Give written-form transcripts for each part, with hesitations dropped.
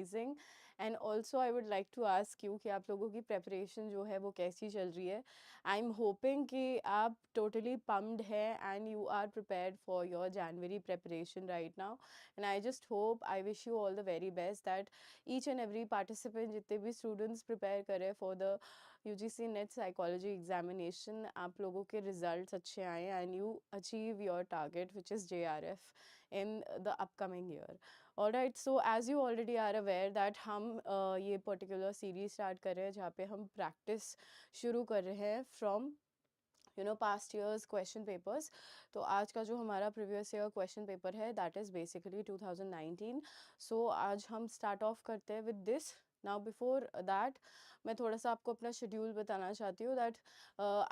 Amazing. And also I would like to ask you कि आप लोगों की प्रेपरेशन जो है वो कैसी चल रही है. आई एम होपिंग कि आप टोटली पम्प्ड है and you are prepared for your January preparation right now. And I just hope, I wish you all the very best that each and every participant, जितने भी students prepare करें for the UGC NET Psychology examination, आप लोगों के results अच्छे आए and you achieve your target which is JRF in the upcoming year. Alright, so as you already are aware that हम ये particular series start कर रहे हैं जहाँ पे हम practice शुरू कर रहे हैं from past years question papers. तो आज का जो हमारा previous year question paper है that is basically 2019. So आज हम start off करते हैं with this. Now before that मैं थोड़ा सा आपको अपना शेड्यूल बताना चाहती हूँ that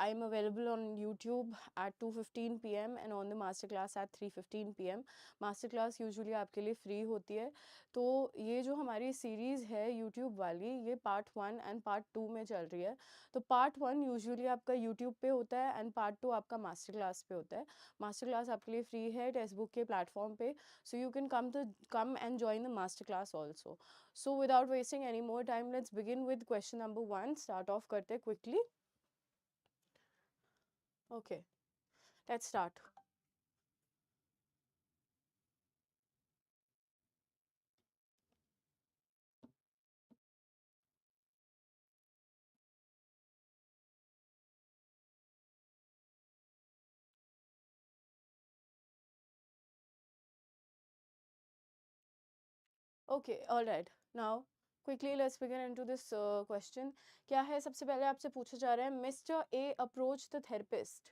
I am available on YouTube at 2:15 PM and on the master class at 3:15 PM. Master class usually आपके लिए फ्री होती है. तो ये जो हमारी सीरीज़ है YouTube वाली, ये पार्ट 1 एंड पार्ट 2 में चल रही है. तो पार्ट 1 यूजुअली आपका YouTube पे होता है एंड पार्ट 2 आपका मास्टर क्लास पे होता है. मास्टर क्लास आपके लिए फ्री है टेक्स्टबुक के प्लेटफॉर्म पे, so you can come and join the master class also. So without wasting any more time, let's begin with question number 1. Start off karte quickly. Okay, let's start. Okay, all right. Now quickly let's begin into this question. क्या है, सबसे पहले आपसे पूछा जा रहा है, Mr. A approached the therapist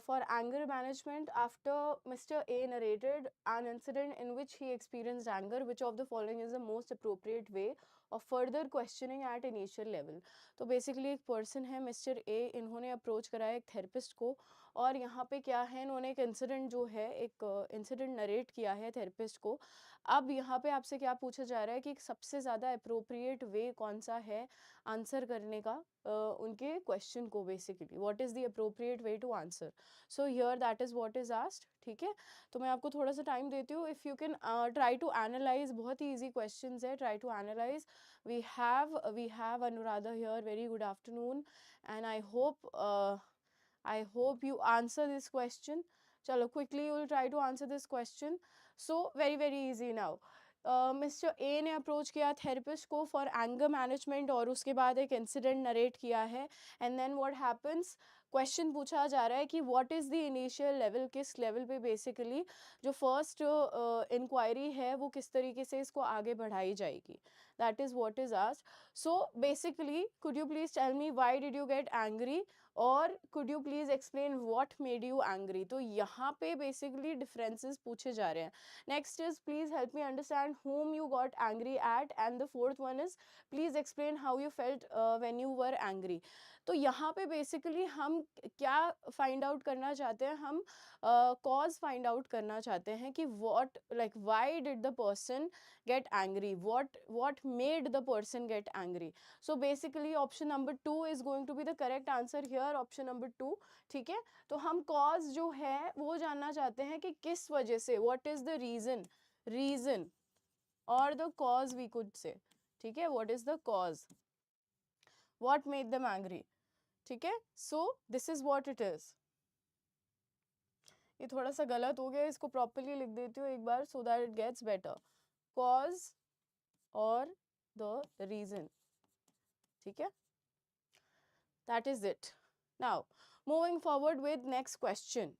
for anger management after Mr. A narrated an incident in which he experienced anger. Which of the following is the most appropriate way of further questioning at initial level? तो basically एक person है mister A, इन्होंने approach कराया एक therapist को, और यहाँ पे क्या है, इन्होंने एक इंसिडेंट जो है, एक इंसिडेंट नरेट किया है थेरेपिस्ट को. अब यहाँ पे आपसे क्या पूछा जा रहा है कि सबसे ज़्यादा अप्रोप्रिएट वे कौन सा है आंसर करने का उनके क्वेश्चन को. Basically what is the appropriate way to answer. So here that is what is asked. ठीक है, तो मैं आपको थोड़ा सा टाइम देती हूँ. If you can try to analyse, बहुत ही ईजी क्वेश्चन है, try to analyse. We have Anuradha here. Very good afternoon and I hope you answer this question. चलो quickly you will try to answer this question. So very easy now. Mister A ने approach किया therapist को for anger management, और उसके बाद एक incident narrate किया है. And then what happens, question पूछा जा रहा है कि what is the initial level, किस लेवल पे बेसिकली जो फर्स्ट इंक्वायरी है वो किस तरीके से इसको आगे बढ़ाई जाएगी. That is what is asked. So basically could you please tell me why did you get angry, और could you please explain what made you angry. तो यहाँ पे बेसिकली डिफरेंसेस पूछे जा रहे हैं. Next is please help me understand whom you got angry at, and the fourth one is please explain how you felt when you were angry. तो यहाँ पे बेसिकली हम क्या फाइंड आउट करना चाहते हैं, हम कॉज फाइंड आउट करना चाहते हैं कि what, like why did the person get angry, what made the person get angry. So basically option number 2 is going to be the correct answer here, option number 2. ठीक है, तो हम cause जो है वो जानना चाहते हैं कि किस वजह से, what is the reason or the cause we could say. ठीक है, what is the cause, what made them angry. ठीक है, so this is what it is. ये थोड़ा सा गलत हो गया, इसको प्रॉपरली लिख देती हूँ एक बार so that it gets better. cause or the reason. ठीक है, that is it. Now moving forward with next question.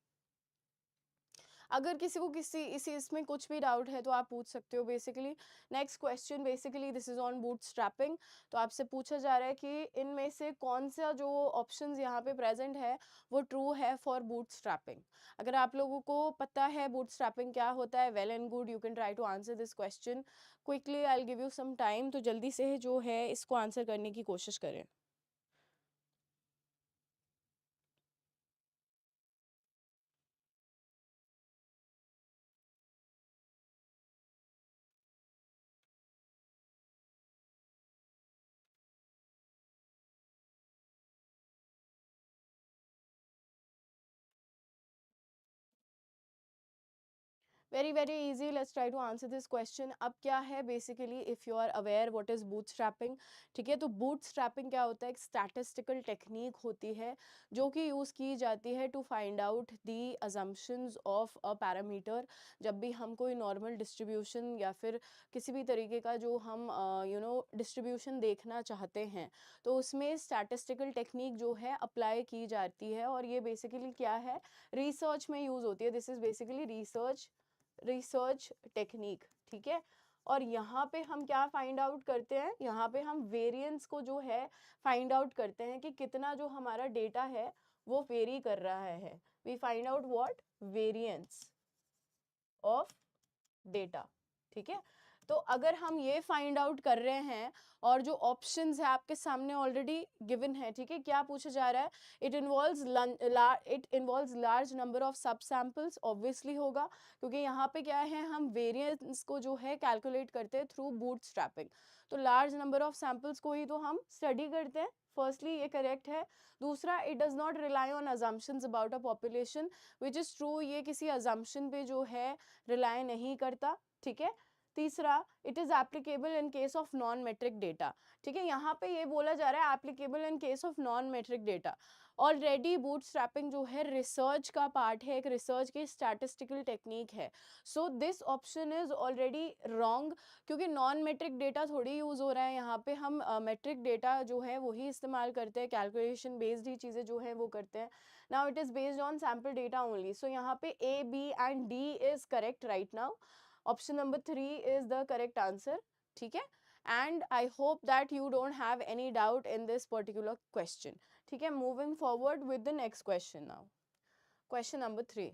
अगर किसी को इसी इसमें कुछ भी डाउट है तो आप पूछ सकते हो. Basically next question, basically this is on boot strapping. तो आपसे पूछा जा रहा है कि इनमें से कौन सा जो ऑप्शंस यहाँ पे प्रेजेंट है वो ट्रू है फॉर बूट स्ट्रैपिंग. अगर आप लोगों को पता है बूट स्ट्रैपिंग क्या होता है, well and good, you can try to answer this question quickly. I will give you some time, तो जल्दी से जो है इसको आंसर करने की कोशिश करें. Very very easy, let's try to answer this question. अब क्या है basically, if you are aware what is bootstrapping, ठीक है, तो बूटस्ट्रैपिंग क्या होता है, एक स्टैटिस्टिकल टेक्निक होती है जो कि यूज़ की जाती है to find out the assumptions of a parameter. जब भी हम कोई नॉर्मल डिस्ट्रीब्यूशन या फिर किसी भी तरीके का जो हम डिस्ट्रीब्यूशन देखना चाहते हैं, तो उसमें स्टैटिस्टिकल टेक्निक जो है अप्लाई की जाती है. और ये बेसिकली क्या है, रिसर्च में यूज़ होती है. This is basically research technique, ठीक है. और यहाँ पे हम क्या फाइंड आउट करते हैं, यहाँ पे हम वेरिएंस को जो है फाइंड आउट करते हैं कि कितना जो हमारा डेटा है वो वेरी कर रहा है. We find out what, variance of data, ठीक है. तो अगर हम ये फाइंड आउट कर रहे हैं और जो ऑप्शंस है आपके सामने ऑलरेडी गिवन है, ठीक है, क्या पूछा जा रहा है, it involves large number of सब सैंपल्स, ऑब्वियसली होगा क्योंकि यहाँ पे क्या है, हम वेरिएंस को जो है कैलकुलेट करते हैं थ्रू बूटस्ट्रैपिंग. तो लार्ज नंबर ऑफ सैंपल्स को ही तो हम स्टडी करते हैं. फर्स्टली ये करेक्ट है. दूसरा, it does not rely on assumptions about a population, which is true, ये किसी अजम्पशन पे जो है रिलाई नहीं करता, ठीक है. तीसरा, it is applicable in case of non metric data, ठीक है. यहाँ पे ये बोला जा रहा है applicable in case of non metric data. Already bootstrapping जो है रिसर्च का पार्ट है, एक रिसर्च की स्टैटिस्टिकल टेक्निक है. So this option is already wrong, क्योंकि नॉन मेट्रिक डेटा थोड़ी यूज हो रहा है यहाँ पे. हम मेट्रिक डेटा जो है वही इस्तेमाल करते हैं, कैलकुलेशन बेस्ड ही चीज़ें जो है वो करते हैं. Now it is based on sample data only. So यहाँ पे A, B and D is correct right now. Option number 3 is the correct answer, ठीक है. And I hope that you don't have any doubt in this particular question, ठीक है. Moving forward with the next question now. Question number 3.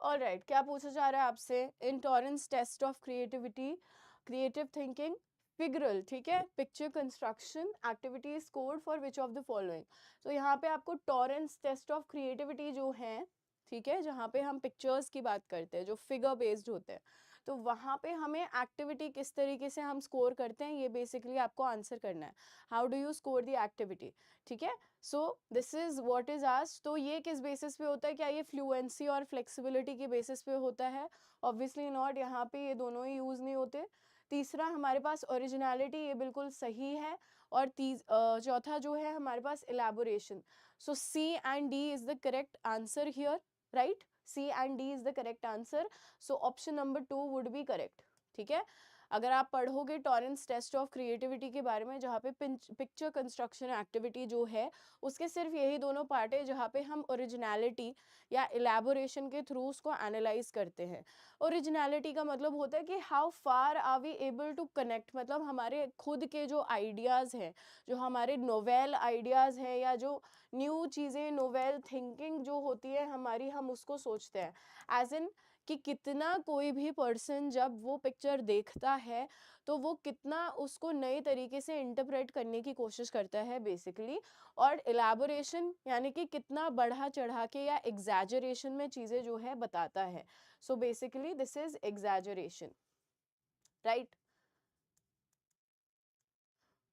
Alright, क्या पूछा जा रहा है आपसे, in Torrance test of creativity, creative thinking, figural, ठीक है, picture construction activity scored for which of the following. तो यहाँ पे आपको टॉरेंस टेस्ट ऑफ क्रिएटिविटी जो है, ठीक है, जहाँ पे हम पिक्चर्स की बात करते हैं जो फिगर बेस्ड होते हैं, तो वहाँ पे हमें एक्टिविटी किस तरीके से हम स्कोर करते हैं ये बेसिकली आपको आंसर करना है. How do you score the activity, ठीक है. So this is what is asked. तो ये किस बेसिस पे होता है, क्या ये फ्लुएंसी और फ्लेक्सिबिलिटी के बेसिस पे होता है, ऑब्वियसली नॉट, यहाँ पे ये दोनों ही यूज नहीं होते. तीसरा हमारे पास ओरिजिनलिटी, ये बिल्कुल सही है. और चौथा जो है हमारे पास elaboration. So C and D is the correct answer here, right. C and D is the correct answer. So option number 2 would be correct, ठीक है. अगर आप पढ़ोगे टॉरेंस टेस्ट ऑफ क्रिएटिविटी के बारे में, जहाँ पे पिक्चर कंस्ट्रक्शन एक्टिविटी जो है उसके सिर्फ यही दोनों पार्ट है जहाँ पे हम ओरिजिनलिटी या इलेबोरेशन के थ्रू उसको एनालाइज करते हैं. ओरिजिनलिटी का मतलब होता है कि how far are we able to connect, मतलब हमारे खुद के जो आइडियाज़ हैं, जो हमारे नोवेल आइडियाज़ हैं या जो न्यू चीज़ें, नोवेल थिंकिंग जो होती है हमारी, हम उसको सोचते हैं. एज इन कि कितना कोई भी पर्सन जब वो पिक्चर देखता है तो वो कितना उसको नए तरीके से इंटरप्रेट करने की कोशिश करता है बेसिकली. और इलेबोरेशन यानी कि कितना बढ़ा चढ़ा के या एग्जैजरेशन में चीज़ें जो है बताता है. So basically this is exaggeration, right.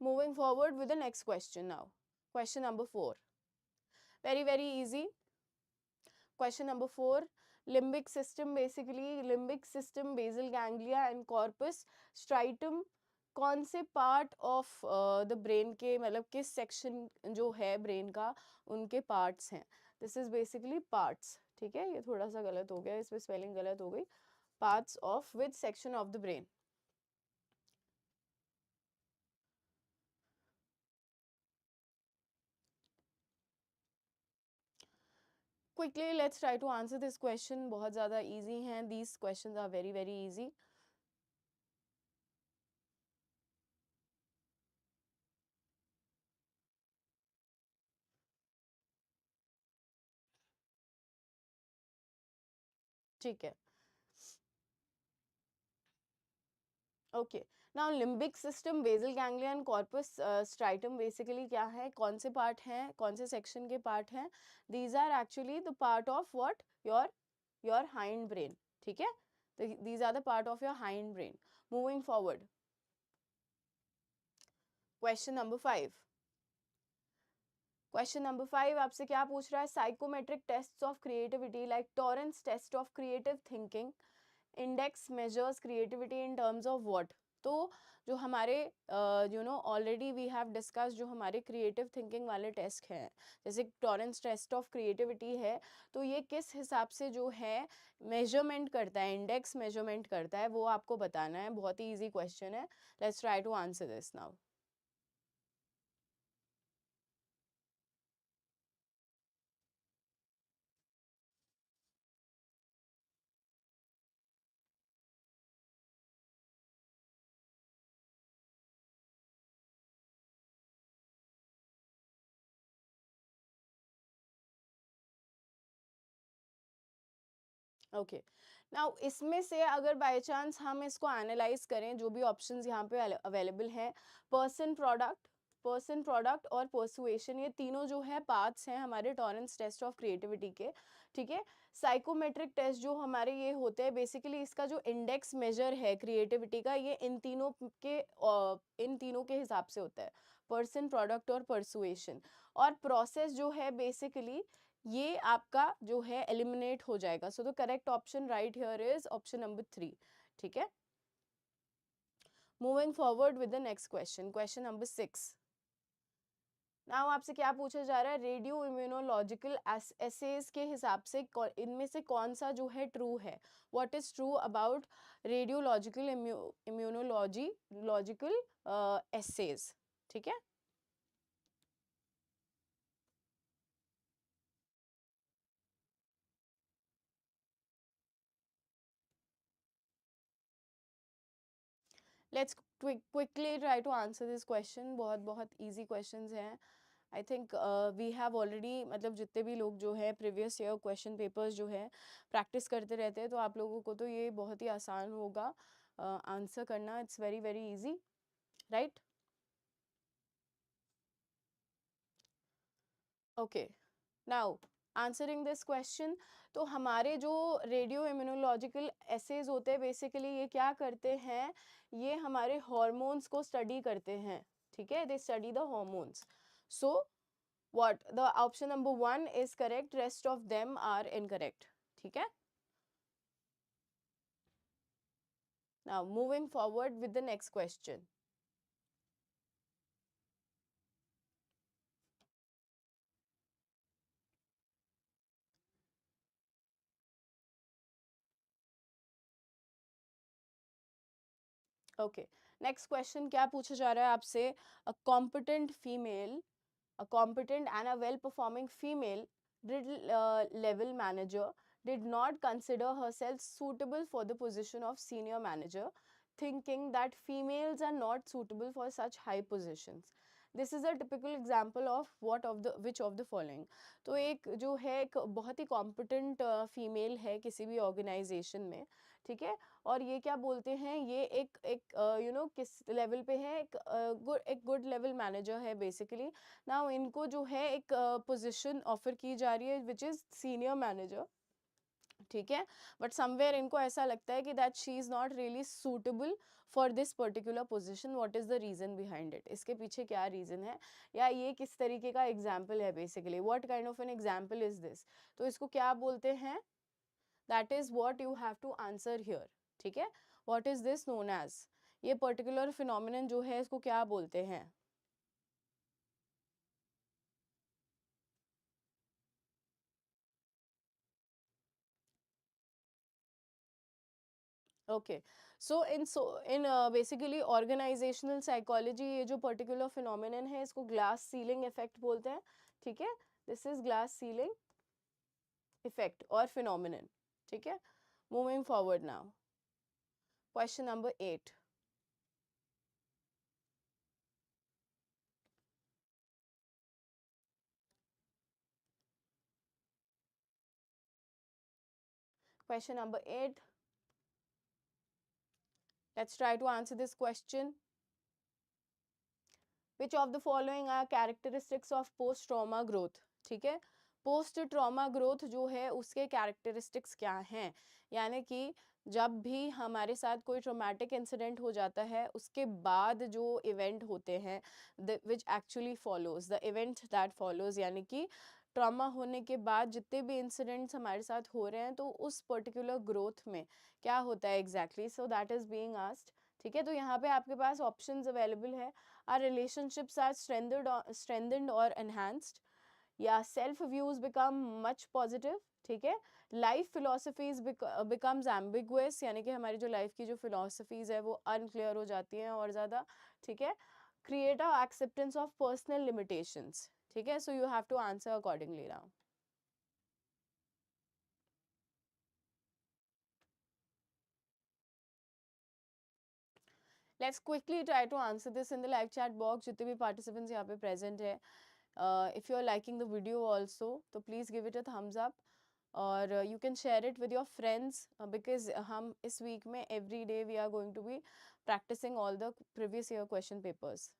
Moving forward with the next question now. Question number 4, very very easy. Question number 4, limbic system, basically limbic system, basal ganglia and corpus striatum कौन से part of the brain के, मतलब किस section जो है brain का, उनके parts हैं. दिस इज बेसिकली पार्ट्स, ठीक है. ये थोड़ा सा गलत हो गया, इसमें स्पेलिंग गलत हो गई. Parts of which section of the brain. Quickly let's try to answer this question. बहुत ज़्यादा इजी हैं, these questions are very very easy. ठीक है, okay. Now limbic system, basal ganglion, corpus striatum basically क्या है, कौन से पार्ट हैं, कौन से सेक्शन के पार्ट हैं? These are actually the part of what, your hind brain, ठीक है, तो these are the part of your hind brain. Moving forward, question number 5। Question number 5 आपसे क्या पूछ रहा है, psychometric test of creativity like Torrance test of creative thinking, index measures creativity in terms of what? तो जो हमारे already we have discuss, जो हमारे क्रिएटिव थिंकिंग वाले टेस्ट हैं, जैसे टॉरेंस टेस्ट ऑफ क्रिएटिविटी है, तो ये किस हिसाब से जो है मेजरमेंट करता है, इंडेक्स मेजरमेंट करता है, वो आपको बताना है। बहुत ही इजी क्वेश्चन है, let's try to answer this now. Okay, now इसमें से अगर बाय चांस हम इसको एनालाइज करें, जो भी ऑप्शंस यहाँ पे अवेलेबल हैं, पर्सन प्रोडक्ट, पर्सन प्रोडक्ट और परसुएशन, ये तीनों जो है पार्ट्स हैं हमारे टॉरेंस टेस्ट ऑफ क्रिएटिविटी के, ठीक है। साइकोमेट्रिक टेस्ट जो हमारे ये होते हैं, बेसिकली इसका जो इंडेक्स मेजर है क्रिएटिविटी का, ये इन तीनों के हिसाब से होता है, पर्सन प्रोडक्ट और परसुएशन। और प्रोसेस जो है बेसिकली ये आपका जो है एलिमिनेट हो जाएगा। So the correct option right here is option number 3, ठीक है। Moving forward with the next question, question number 6। Now आपसे क्या पूछा जा रहा है, रेडियो इम्यूनोलॉजिकल एसेज के हिसाब से इनमें से कौन सा जो है ट्रू है, what is true about radiological immunology logical assays, ठीक है। Let's quickly try to answer this question, बहुत बहुत इजी क्वेश्चंस हैं। I think we have already, मतलब जितने भी लोग जो है प्रीवियस ईयर क्वेश्चन पेपर्स जो है प्रैक्टिस करते रहते हैं, तो आप लोगों को तो ये बहुत ही आसान होगा आंसर करना, it's very very easy, right. Okay, now answering this question, तो हमारे जो रेडियो इम्यूनोलॉजिकल एसेज होते हैं, बेसिकली ये क्या करते हैं, ये हमारे हॉर्मोन्स को स्टडी करते हैं, ठीक है, they study the hormones. So what the option number 1 is correct, rest of them are incorrect, ठीक है। now moving forward with the next question, okay, next question क्या पूछा जा रहा है आपसे, a competent female, a competent and a well performing female level manager did not consider herself suitable for the position of senior manager, thinking that females are not suitable for such high positions. This is a typical example of what of the which of the following. तो एक जो है एक बहुत ही competent female है किसी भी organisation में, ठीक है, और ये क्या बोलते हैं, ये एक एक किस लेवल पे है, एक गुड लेवल मैनेजर है बेसिकली। नाउ इनको जो है एक पोजीशन ऑफर की जा रही है विच इज़ सीनियर मैनेजर, ठीक है, बट समवेयर इनको ऐसा लगता है कि that she is not really suitable for this particular position, what is the reason behind it, इसके पीछे क्या रीज़न है, या ये किस तरीके का एग्जाम्पल है, basically what kind of an example is this, तो इसको क्या बोलते हैं, that is what you have to answer here, ठीक है। What is this known as, ये पर्टिकुलर फिनोमिनन जो है इसको क्या बोलते हैं। Okay, so in basically organisational psychology, ये जो पर्टिकुलर फिनोमिनन है इसको ग्लास सीलिंग इफेक्ट बोलते हैं, ठीक है, this is glass ceiling effect और फिनोमिनन, ठीक है। Moving forward now, question number 8। Question number 8. Let's try to answer this question. Which of the following are characteristics of post trauma growth? ठीक है, post trauma growth जो है उसके characteristics क्या हैं, यानी कि जब भी हमारे साथ कोई ट्रॉमेटिक इंसिडेंट हो जाता है उसके बाद जो इवेंट होते हैं which actually follows the event that follows, यानी कि ट्रॉमा होने के बाद जितने भी इंसिडेंट्स हमारे साथ हो रहे हैं तो उस पर्टिकुलर ग्रोथ में क्या होता है exactly, so that is being asked. ठीक है, तो यहाँ पे आपके पास ऑप्शंस अवेलेबल है। Are relationships are strengthened or enhanced, या self views become much positive. ठीक है, लाइफ फिलोसफीज बिकम्स एम्बिगुअस, यानी कि हमारी जो लाइफ की जो फिलोसफीज है वो अनक्लियर हो जाती हैं और ज़्यादा। ठीक है, create a acceptance of personal limitations. ठीक है, so you have to answer accordingly now. Let's quickly try to answer this in the live chat box. जितने भी पार्टिसिपेंट्स यहाँ पे प्रेजेंट है, if you are liking the video also तो please give it a thumbs up, और you can share it with your friends, because हम इस week में every day we are going to B practising all the previous year question papers.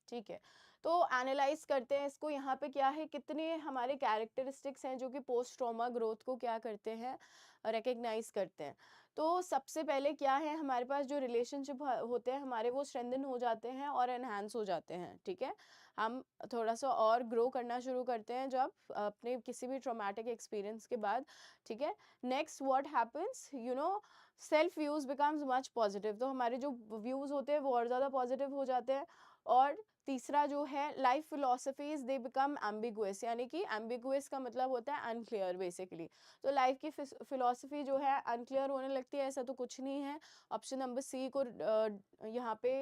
ठीक है, तो analyse करते हैं इसको। यहाँ पे क्या है, कितने हमारे कैरेक्टरिस्टिक्स हैं जो कि पोस्ट ट्रॉमा ग्रोथ को क्या करते हैं, रिकग्नाइज करते हैं। तो सबसे पहले क्या है, हमारे पास जो रिलेशनशिप होते हैं हमारे वो स्ट्रेंथन हो जाते हैं और एनहांस हो जाते हैं। ठीक है, हम थोड़ा सा और ग्रो करना शुरू करते हैं जब अपने किसी भी ट्रॉमेटिक एक्सपीरियंस के बाद। ठीक है, next what happens, you know, self views becomes much positive, तो हमारे जो व्यूज होते हैं वो और ज़्यादा पॉजिटिव हो जाते हैं। और तीसरा जो है life philosophies they become ambiguous, यानी कि एम्बिगुअस का मतलब होता है अनक्लियर बेसिकली। तो लाइफ की फिलोसफी जो है अनक्लियर होने लगती है, ऐसा तो कुछ नहीं है। ऑप्शन नंबर सी को यहाँ पे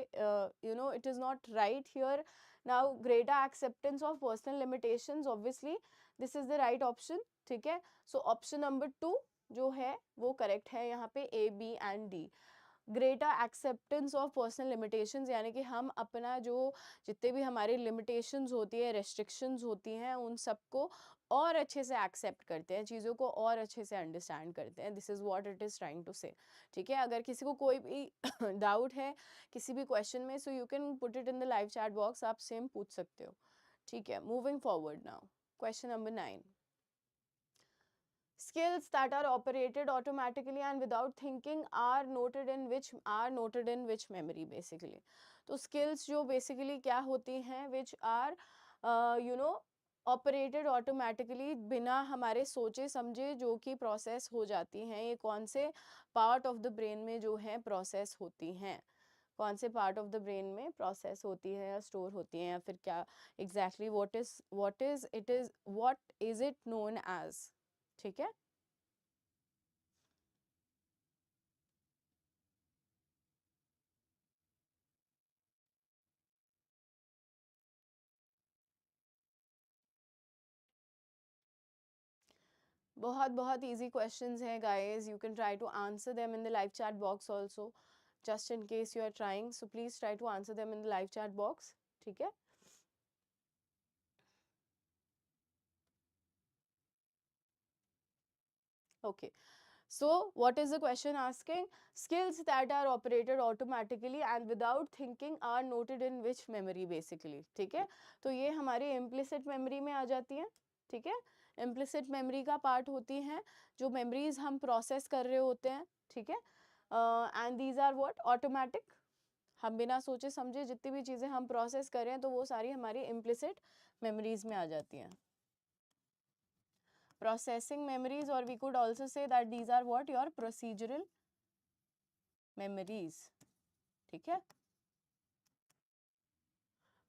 you know it is not right here. Now greater acceptance of personal limitations, obviously this is the right option. ठीक है, सो ऑप्शन नंबर 2 जो है वो करेक्ट है यहाँ पे, A B and D. Greater acceptance of personal limitations, यानी कि हम अपना जो जितने भी हमारी लिमिटेशंस होती है, रेस्ट्रिक्शंस होती हैं, उन सबको और अच्छे से एक्सेप्ट करते हैं, चीज़ों को और अच्छे से अंडरस्टैंड करते हैं। This is what it is trying to say. ठीक है, अगर किसी को कोई भी डाउट है किसी भी क्वेश्चन में, so you can put it in the live chat box, आप सेम पूछ सकते हो। ठीक है, moving forward now, question number 9। Skills that are operated automatically and without thinking are noted in which memory basically. तो skills जो basically क्या होती हैं, which are you know operated automatically, बिना हमारे सोचे समझे जो कि प्रोसेस हो जाती हैं, ये कौन से पार्ट ऑफ द ब्रेन में जो है प्रोसेस होती हैं, कौन से पार्ट ऑफ द ब्रेन में प्रोसेस होती है या स्टोर होती हैं, या फिर क्या exactly what is it known as. ठीक है, बहुत बहुत इजी क्वेश्चंस हैं guys, you can try to answer them in the live chat box also, just in case you are trying, so please try to answer them in the live chat box. ठीक है, okay, so what is the question asking? Skills that are operated automatically and without thinking are noted in which memory basically। ठीक है, तो ये हमारी implicit memory में आ जाती है। ठीक है, implicit memory का पार्ट होती हैं जो memories हम प्रोसेस कर रहे होते हैं। ठीक है, and these are what automatic, हम बिना सोचे समझे जितनी भी चीज़ें हम प्रोसेस कर रहे हैं तो वो सारी हमारी implicit memories में आ जाती हैं, processing memories, or we could also say that these are what your procedural memories। ठीक है,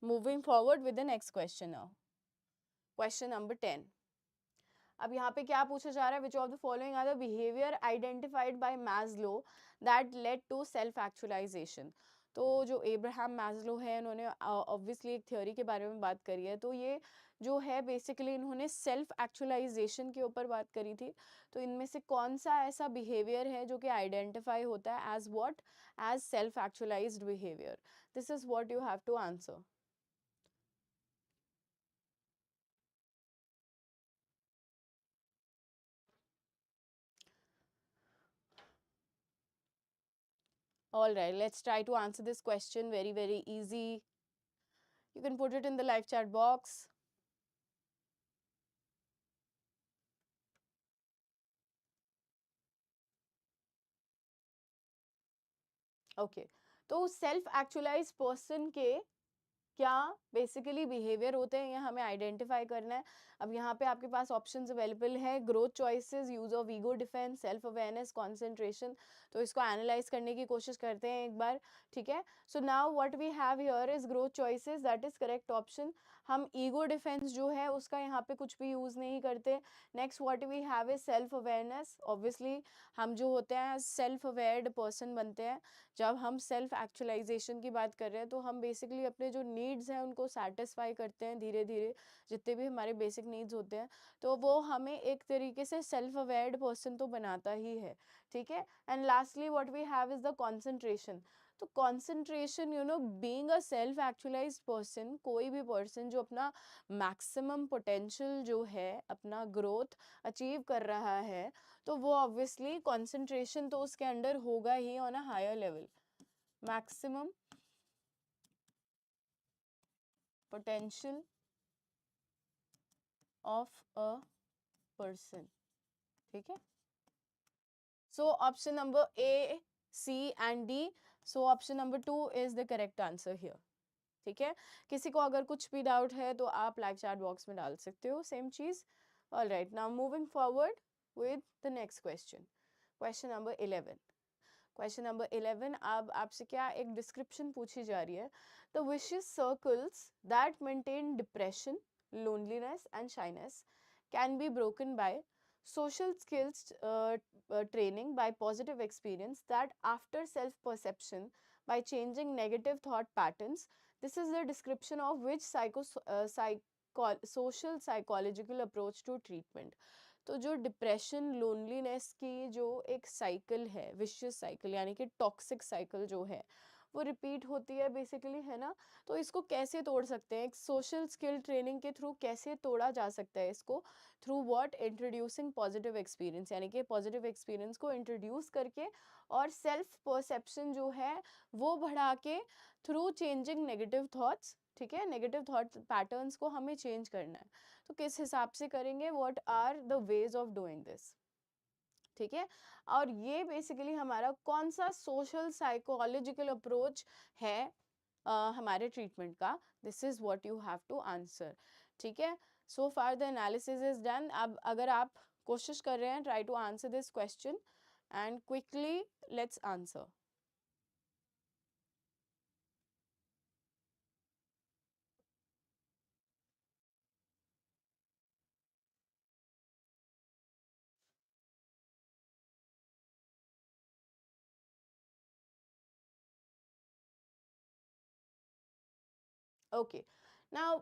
moving forward with the next question now, question number 10। अब यहाँ पे क्या पूछा जा रहा है, which of the following are the behaviour identified by Maslow that led to self actualisation. तो जो एब्राहम मैस्लो है, इन्होंने ऑब्वियसली एक थ्योरी के बारे में बात करी है, तो ये जो है बेसिकली इन्होंने सेल्फ एक्चुअलाइजेशन के ऊपर बात करी थी। तो इनमें से कौन सा ऐसा बिहेवियर है जो कि आइडेंटिफाई होता है as what, as self actualized behaviour. This is what you have to answer. All right, let's try to answer this question. Very, very easy. You can put it in the live chat box. Okay, तो self actualise person के क्या basically behaviour होते हैं, ये हमें identify करना है। अब यहाँ पे आपके पास ऑप्शंस अवेलेबल है, growth choices, use of ego defence, self awareness, concentration. तो इसको एनालाइज करने की कोशिश करते हैं एक बार, ठीक है। So now what we have here is growth choices, that is correct option. हम ईगो डिफेंस जो है उसका यहाँ पे कुछ भी यूज नहीं करते। Next what we have is self awareness. Obviously हम जो होते हैं सेल्फ अवेयर्ड पर्सन बनते हैं जब हम सेल्फ एक्चुअलाइजेशन की बात कर रहे हैं। तो हम बेसिकली अपने जो नीड्स हैं उनको सेटिस्फाई करते हैं धीरे धीरे, जितने भी हमारे बेसिक नीड्स होते हैं। तो वो हमें एक तरीके से सेल्फ अवेयर्ड पर्सन तो बनाता ही है, ठीक है। And lastly what we have is the concentration. तो concentration, you know, being a self actualized person, कोई भी पर्सन जो अपना मैक्सिमम पोटेंशियल जो है, अपना ग्रोथ अचीव कर रहा है, तो वो ऑब्वियसली कंसंट्रेशन तो उसके अंडर होगा ही on a higher level. Maximum potential of a person, ठीक है। So option number A, C and D, so option number 2 is the correct answer here, ठीक है। किसी को अगर कुछ भी डाउट है तो आप लाइव चैट बॉक्स में डाल सकते हो, सेम चीज। All right, now moving forward with the next question. Question number 11. Question number 11, अब आपसे क्या एक डिस्क्रिप्शन पूछी जा रही है। The vicious circles that maintain depression, loneliness and shyness can be broken by social skills training, by positive experience, that after self perception, by changing negative thought patterns. This is the description of which social psychological approach to treatment. तो जो depression loneliness की जो एक cycle है, vicious cycle यानी कि toxic cycle जो है वो रिपीट होती है बेसिकली, है ना। तो इसको कैसे तोड़ सकते हैं, एक सोशल स्किल ट्रेनिंग के थ्रू कैसे तोड़ा जा सकता है इसको, through what, introducing positive experience, यानी कि पॉजिटिव एक्सपीरियंस को इंट्रोड्यूस करके और सेल्फ परसेप्शन जो है वो बढ़ा के, थ्रू चेंजिंग नेगेटिव थॉट्स, ठीक है। नेगेटिव थॉट पैटर्न्स को हमें चेंज करना है। तो किस हिसाब से करेंगे, what are the ways of doing this, ठीक है। और ये बेसिकली हमारा कौन सा सोशल साइकोलॉजिकल अप्रोच है हमारे ट्रीटमेंट का, this is what you have to answer, ठीक है। So far the analysis is done. अब अगर आप कोशिश कर रहे हैं, try to answer this question and quickly let's answer. Okay, now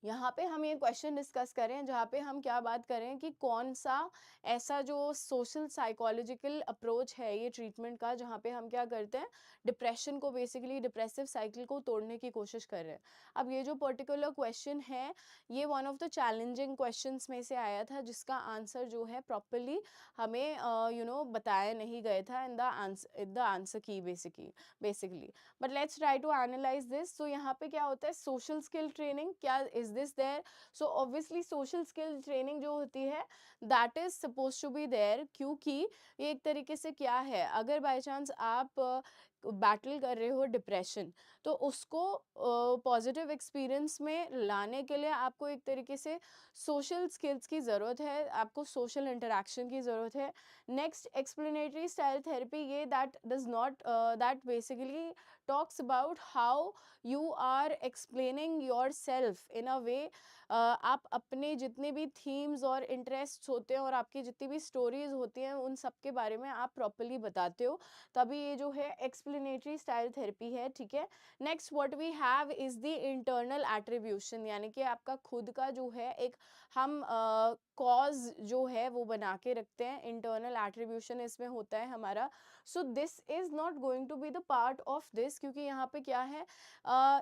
यहाँ पे हम ये क्वेश्चन डिस्कस करें जहाँ पे हम क्या बात करें कि कौन सा ऐसा जो सोशल साइकोलॉजिकल अप्रोच है ये ट्रीटमेंट का, जहाँ पे हम क्या करते हैं, डिप्रेशन को, बेसिकली डिप्रेसिव साइकिल को तोड़ने की कोशिश कर रहे हैं। अब ये जो पर्टिकुलर क्वेश्चन है ये one of the challenging questions में से आया था, जिसका आंसर जो है प्रॉपरली हमें बताया नहीं गया था इन द आंसर की basically. But let's try to analyse this. So यहाँ पे क्या होता है, सोशल स्किल ट्रेनिंग, क्या is this there. So obviously social skill training जो होती है that is suppose to be there, क्योंकि ये एक तरीके से क्या है, अगर बाय चांस आप बैटल कर रहे हो डिप्रेशन, तो उसको पॉजिटिव एक्सपीरियंस में लाने के लिए आपको एक तरीके से सोशल स्किल्स की ज़रूरत है, आपको सोशल इंटरेक्शन की ज़रूरत है। नेक्स्ट, एक्सप्लेनेटरी स्टाइल थेरेपी, ये that does not that basically talks about how you are explaining yourself in a way, आप अपने जितने भी थीम्स और इंटरेस्ट्स होते हैं और आपकी जितनी भी स्टोरीज होती हैं उन सब के बारे में आप प्रॉपरली बताते हो, तभी ये जो है एक्सप्लेनेटरी स्टाइल थेरेपी है, ठीक है। Next what we have is the internal attribution, यानी कि आपका खुद का जो है एक हम कॉज जो है वो बना के रखते हैं। इंटरनल एट्रीब्यूशन इसमें होता है हमारा so this is not going to be the part of this, क्योंकि यहाँ पे क्या है,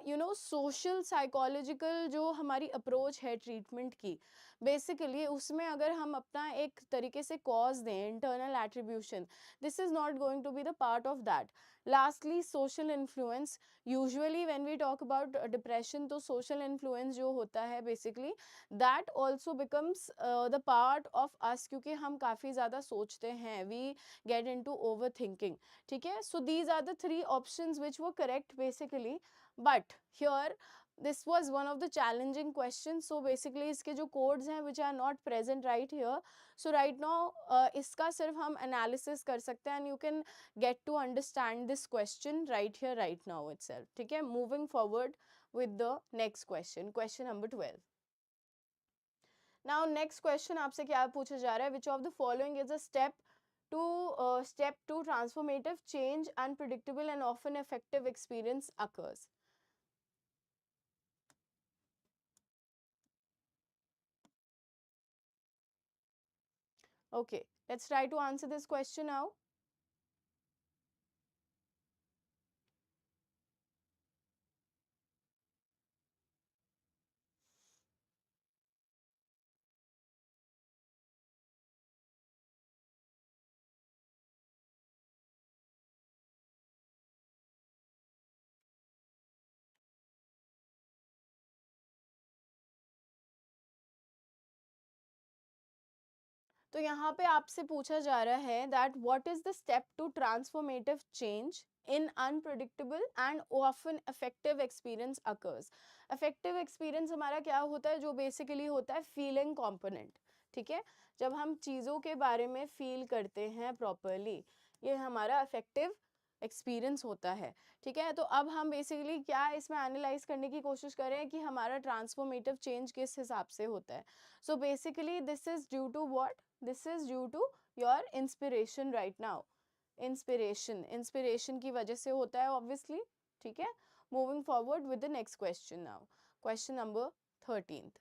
यू नो सोशल साइकोलॉजिकल जो हमारी अप्रोच है ट्रीटमेंट की, बेसिकली उसमें अगर हम अपना एक तरीके से कॉज दें, internal attribution, this is not going to be the part of that. Lastly social influence. Usually when we talk about depression, तो सोशल इन्फ्लुएंस जो होता है basically that also becomes the part of us, क्योंकि हम काफ़ी ज़्यादा सोचते हैं, we get into overthinking. ठीक है, so these are the three options which were correct basically, but here this was one of the challenging questions. So basically इसके जो codes हैं which are not present right here, so right now इसका सिर्फ हम analysis कर सकते हैं, and you can get to understand this question right here right now itself. ठीक है, moving forward with the next question, question number 12. Now next question आपसे क्या पूछा जा रहा है, which of the following is a step to transformative change, unpredictable and often effective experience occurs. Okay, let's try to answer this question now. तो यहाँ पे आपसे पूछा जा रहा है that what is the step to transformative change in unpredictable and often effective experience occurs. Effective experience हमारा क्या होता है, जो बेसिकली होता है फीलिंग कंपोनेंट. ठीक है, जब हम चीज़ों के बारे में फील करते हैं प्रॉपरली, ये हमारा इफेक्टिव एक्सपीरियंस होता है. ठीक है, तो अब हम बेसिकली क्या इसमें एनालाइज करने की कोशिश करें कि हमारा ट्रांसफॉर्मेटिव चेंज किस हिसाब से होता है. So basically this is due to what, this is due to your inspiration right now. Inspiration की वजह से होता है obviously. ठीक है, moving forward with the next question now, question number 13th.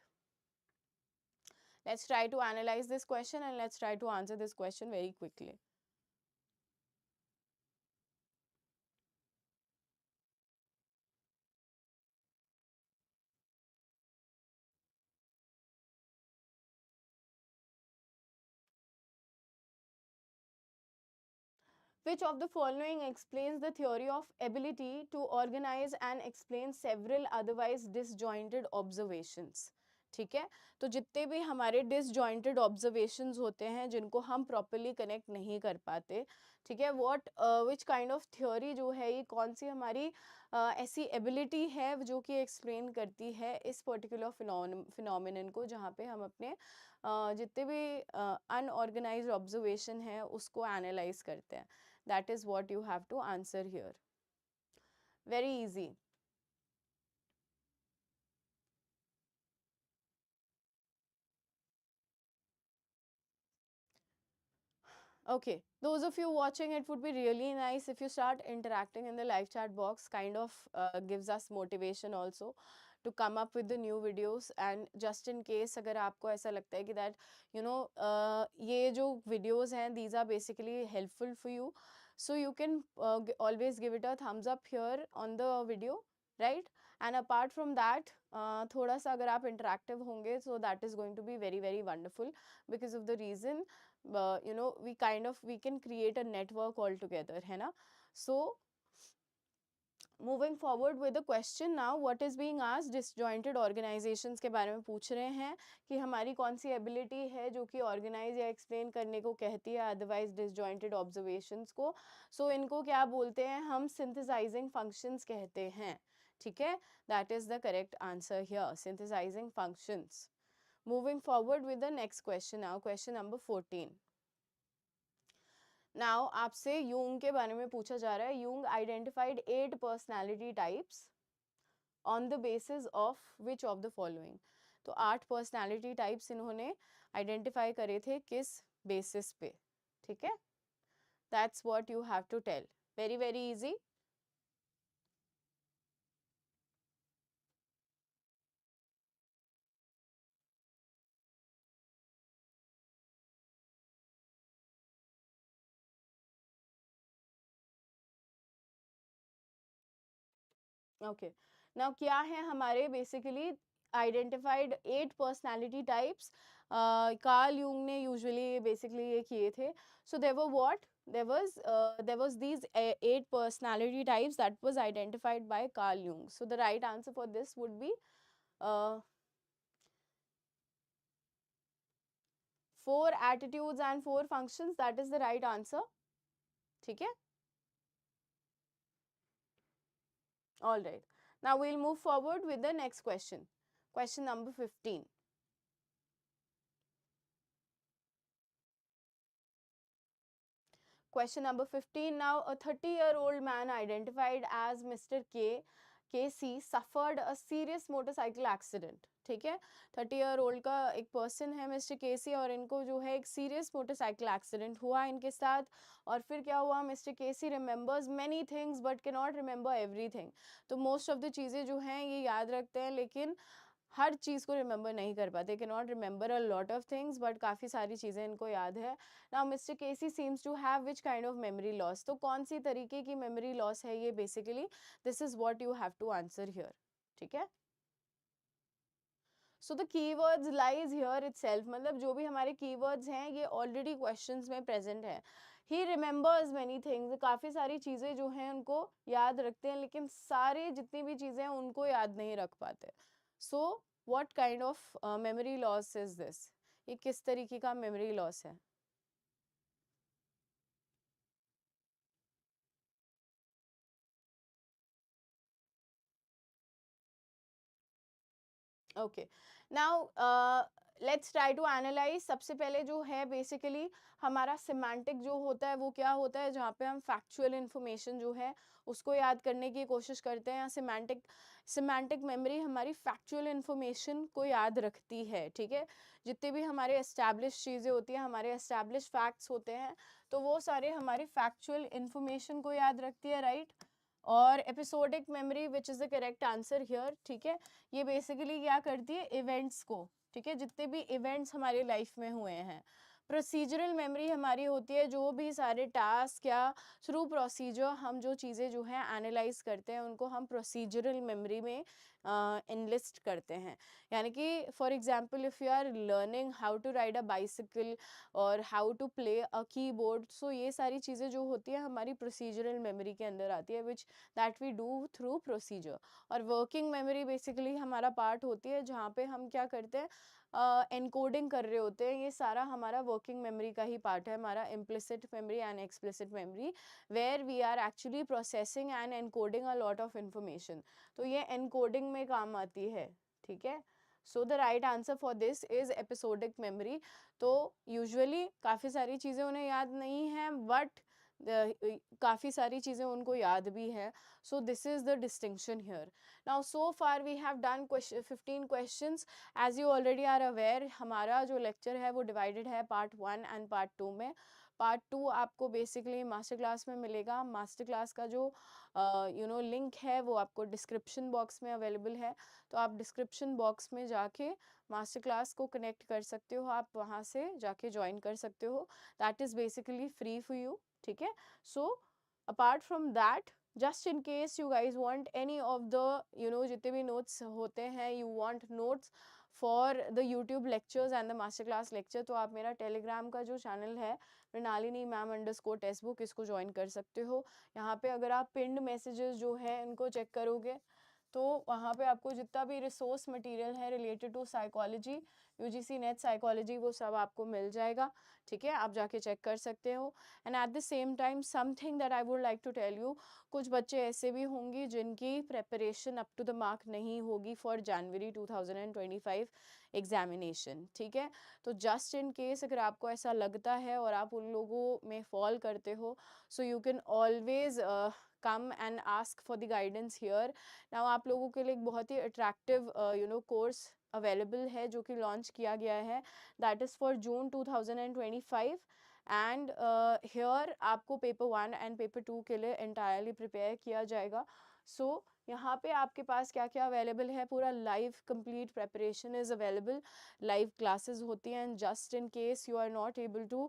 Let's try to analyze this question and let's try to answer this question very quickly. Which of the following explains the theory of ability to organize and explain several otherwise disjointed observations? ठीक है, तो जितने भी हमारे disjointed observations होते हैं जिनको हम properly connect नहीं कर पाते, ठीक है, what which kind of theory जो है, ये कौन सी हमारी ऐसी ability है जो कि explain करती है इस particular phenomenon को, जहाँ पे हम अपने जितने भी unorganized observation है उसको analyze करते हैं. That is what you have to answer here. Very easy. Okay, those of you watching, it would be really nice if you start interacting in the live chat box. Kind of gives us motivation also to come up with the new videos. And just in case अगर आपको ऐसा लगता है कि that you know ये जो videos हैं, these are basically helpful for you, so you can always give it a thumbs up here on the video, right? And apart from that, थोड़ा सा अगर आप interactive होंगे, so that is going to be very very wonderful, because of the reason you know we can create a network altogether, है ना. So moving forward with the question now, what is being asked, disjointed organizations के बारे में पूछ रहे हैं कि हमारी कौन सी ability है जो कि organize या explain करने को कहती है otherwise disjointed observations को. so इनको क्या बोलते हैं, हम synthesizing functions कहते हैं. ठीक है, that is the correct answer here, synthesizing functions. Moving forward with the next question now, question number 14. Now आपसे यूंग के बारे में पूछा जा रहा है. Jung identified 8 personality types on the basis of which of the following. तो 8 personality types इन्होंने आइडेंटिफाई करे थे किस बेसिस पे. ठीक है, that's what you have to tell. Very very easy. Okay, now क्या है हमारे basically identified 8 personality types, Carl Jung ने यूजुअली बेसिकली ये किए थे. So there were what, there was these 8 personality types that was identified by Carl Jung. So the right answer for this would be 4 attitudes and 4 functions. That is the right answer. ठीक है, all right. Now we'll move forward with the next question. Question number 15. Question number 15. Now, a 30-year-old man identified as Mr. KC suffered a serious motorcycle accident. ठीक है, 30-year-old का एक person है mister केसी, और इनको जो है एक सीरियस मोटरसाइकिल एक्सीडेंट हुआ इनके साथ. और फिर क्या हुआ, mister KC remembers many things but can not remember everything. तो मोस्ट ऑफ द चीज़ें जो हैं ये याद रखते हैं, लेकिन हर चीज़ को रिमेंबर नहीं कर पाते. Can not remember a lot of things but काफ़ी सारी चीज़ें इनको याद है. Now mister KC seems to have which kind of memory loss. तो कौन सी तरीके की मेमोरी लॉस है ये, basically this is what you have to answer here. ठीक है, so the keywords lies here itself, मतलब जो भी हमारे कीवर्ड्स हैं ये ऑलरेडी क्वेश्चंस में प्रेजेंट है. ही रिमेंबर्स मैनी थिंग्स, काफ़ी सारी चीज़ें जो हैं उनको याद रखते हैं, लेकिन सारे जितनी भी चीज़ें हैं उनको याद नहीं रख पाते. So what kind of memory loss is this, ये किस तरीके का मेमोरी लॉस है. Okay, now let's try to analyse. सबसे पहले जो है बेसिकली हमारा सिमेंटिक जो होता है वो क्या होता है, जहाँ पे हम फैक्चुअल इंफॉर्मेशन जो है उसको याद करने की कोशिश करते हैं. सिमेंटिक मेमोरी हमारी फैक्चुअल इंफॉर्मेशन को याद रखती है. ठीक है, जितने भी हमारे एस्टैब्लिश चीज़ें होती हैं, हमारे एस्टैब्लिश फैक्ट्स होते हैं, तो वो सारे हमारी फैक्चुअल इंफॉर्मेशन को याद रखती है, राइट. और episodic memory which is the correct answer here. ठीक है, ये बेसिकली क्या करती है, इवेंट्स को, ठीक है, जितने भी इवेंट्स हमारी लाइफ में हुए हैं. प्रोसीजरल मेमोरी हमारी होती है, जो भी सारे टास्क या थ्रू प्रोसीजर हम जो चीज़ें जो है एनालाइज करते हैं उनको हम प्रोसीजरल मेमोरी में इनलिस्ट करते हैं. यानी कि for example if you are learning how to ride a bicycle और how to play a keyboard, so ये सारी चीज़ें जो होती है हमारी प्रोसीजरल मेमोरी के अंदर आती है, which that we do through procedure. और वर्किंग मेमोरी बेसिकली हमारा पार्ट होती है, जहाँ पे हम क्या करते हैं, एनकोडिंग कर रहे होते हैं. ये सारा हमारा वर्किंग मेमोरी का ही पार्ट है, हमारा implicit memory and explicit memory, where we are actually processing and encoding a lot of information. तो ये एनकोडिंग में काम आती है. ठीक है, so the right answer for this is episodic memory. तो यूजुअली काफ़ी सारी चीज़ें उन्हें याद नहीं हैं, बट काफ़ी सारी चीज़ें उनको याद भी है. So this is the distinction here. Now so far we have done 15 questions. As you already are aware, हमारा जो लेक्चर है वो डिवाइडेड है पार्ट 1 एंड पार्ट 2 में. पार्ट 2 आपको बेसिकली मास्टर क्लास में मिलेगा. मास्टर क्लास का जो लिंक है वो आपको डिस्क्रिप्शन बॉक्स में अवेलेबल है. तो आप डिस्क्रिप्शन बॉक्स में जाके मास्टर क्लास को कनेक्ट कर सकते हो, आप वहाँ से जाके ज्वाइन कर सकते हो. That is basically free for you. ठीक है, so apart from that, just in case you guys want any of the जितने भी नोट्स होते हैं, you want notes for the YouTube lectures and the master class lecture, तो आप मेरा Telegram का जो चैनल है मृणालिनी मैम अंडरस्कोर टेस्टबुक, इसको ज्वाइन कर सकते हो. यहाँ पे अगर आप पिंड मैसेजेस जो है इनको चेक करोगे तो वहाँ पे आपको जितना भी रिसोर्स मटेरियल है related to psychology, UGC NET psychology, वो सब आपको मिल जाएगा. ठीक है, आप जाके चेक कर सकते हो. And at the same time something that I would like to tell you, कुछ बच्चे ऐसे भी होंगे जिनकी preparation up to the mark नहीं होगी फॉर जनवरी 2025 एग्जामिनेशन. ठीक है, तो जस्ट इन केस अगर आपको ऐसा लगता है और आप उन लोगों में फॉल करते हो, so you can always come and ask for the guidance here. Now आप लोगों के लिए एक बहुत ही अट्रैक्टिव कोर्स अवेलेबल है जो कि लॉन्च किया गया है, that is for June 2025. And here आपको पेपर 1 एंड पेपर 2 के लिए एंटायरली प्रिपेयर किया जाएगा. सो यहाँ पे आपके पास क्या क्या अवेलेबल है, पूरा live complete preparation is available, live classes होती हैं. And just in case you are not able to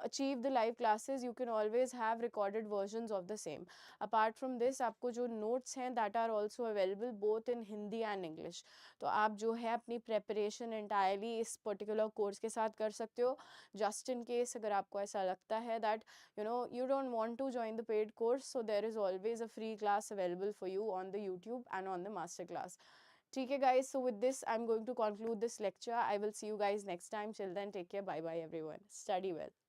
achieve the live classes, you can always have recorded versions of the same. Apart from this, आपको जो notes हैं that are also available both in Hindi and English. तो आप जो है अपनी preparation entirely इस particular course के साथ कर सकते हो. Just in case अगर आपको ऐसा लगता है that you don't want to join the paid course, so there is always a free class available for you on the YouTube and on the master class. ठीक है guys, so with this I'm going to conclude this lecture. I will see you guys next time. Till then, take care. Bye bye everyone. Study well.